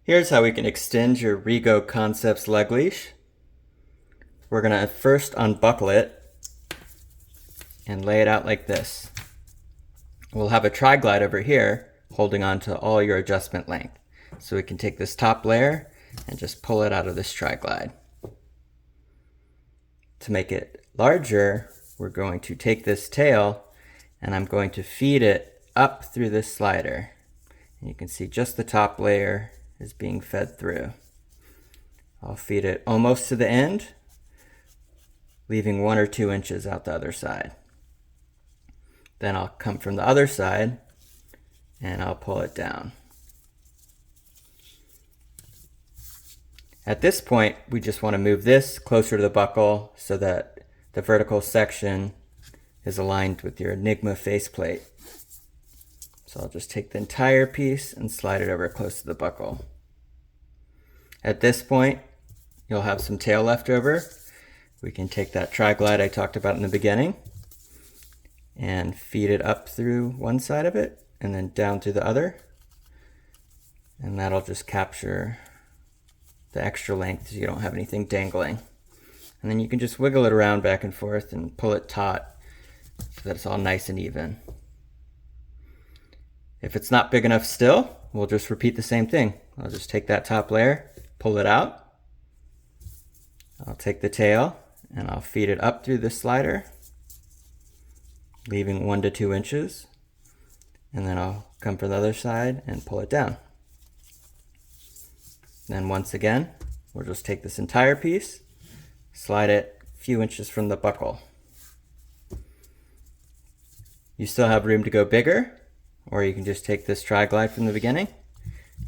Here's how we can extend your Rego Concepts leg leash. We're going to first unbuckle it and lay it out like this. We'll have a tri-glide over here holding on to all your adjustment length. So we can take this top layer and just pull it out of this tri-glide. To make it larger, we're going to take this tail and I'm going to feed it up through this slider. And you can see just the top layer is being fed through. I'll feed it almost to the end, leaving 1 or 2 inches out the other side. Then I'll come from the other side and I'll pull it down. At this point, we just want to move this closer to the buckle so that the vertical section is aligned with your EnigMOD faceplate. So I'll just take the entire piece and slide it over close to the buckle. At this point, you'll have some tail left over. We can take that tri-glide I talked about in the beginning and feed it up through one side of it and then down through the other. And that'll just capture the extra length so you don't have anything dangling. And then you can just wiggle it around back and forth and pull it taut so that it's all nice and even. If it's not big enough still, we'll just repeat the same thing. I'll just take that top layer, pull it out. I'll take the tail and I'll feed it up through the slider, leaving 1 to 2 inches. And then I'll come from the other side and pull it down. Then once again, we'll just take this entire piece, slide it a few inches from the buckle. You still have room to go bigger, or you can just take this tri-glide from the beginning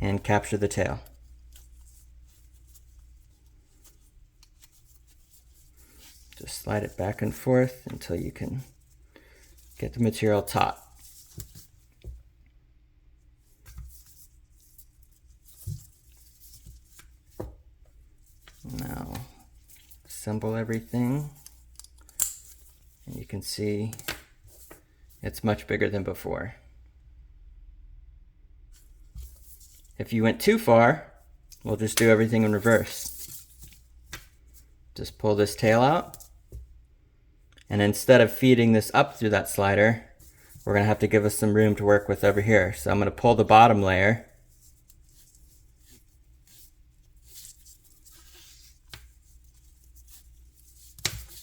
and capture the tail. Just slide it back and forth until you can get the material taut. Now assemble everything, and you can see it's much bigger than before. If you went too far, we'll just do everything in reverse. Just pull this tail out, and instead of feeding this up through that slider, we're going to have to give us some room to work with over here. So I'm going to pull the bottom layer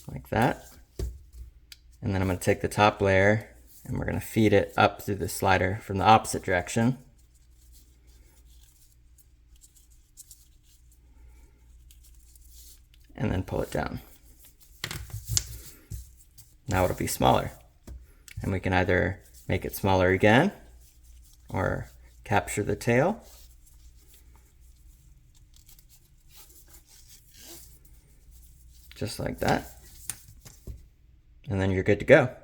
like that, and then I'm going to take the top layer and we're going to feed it up through the slider from the opposite direction. And then pull it down. Now it'll be smaller. And we can either make it smaller again or capture the tail. Just like that. And then you're good to go.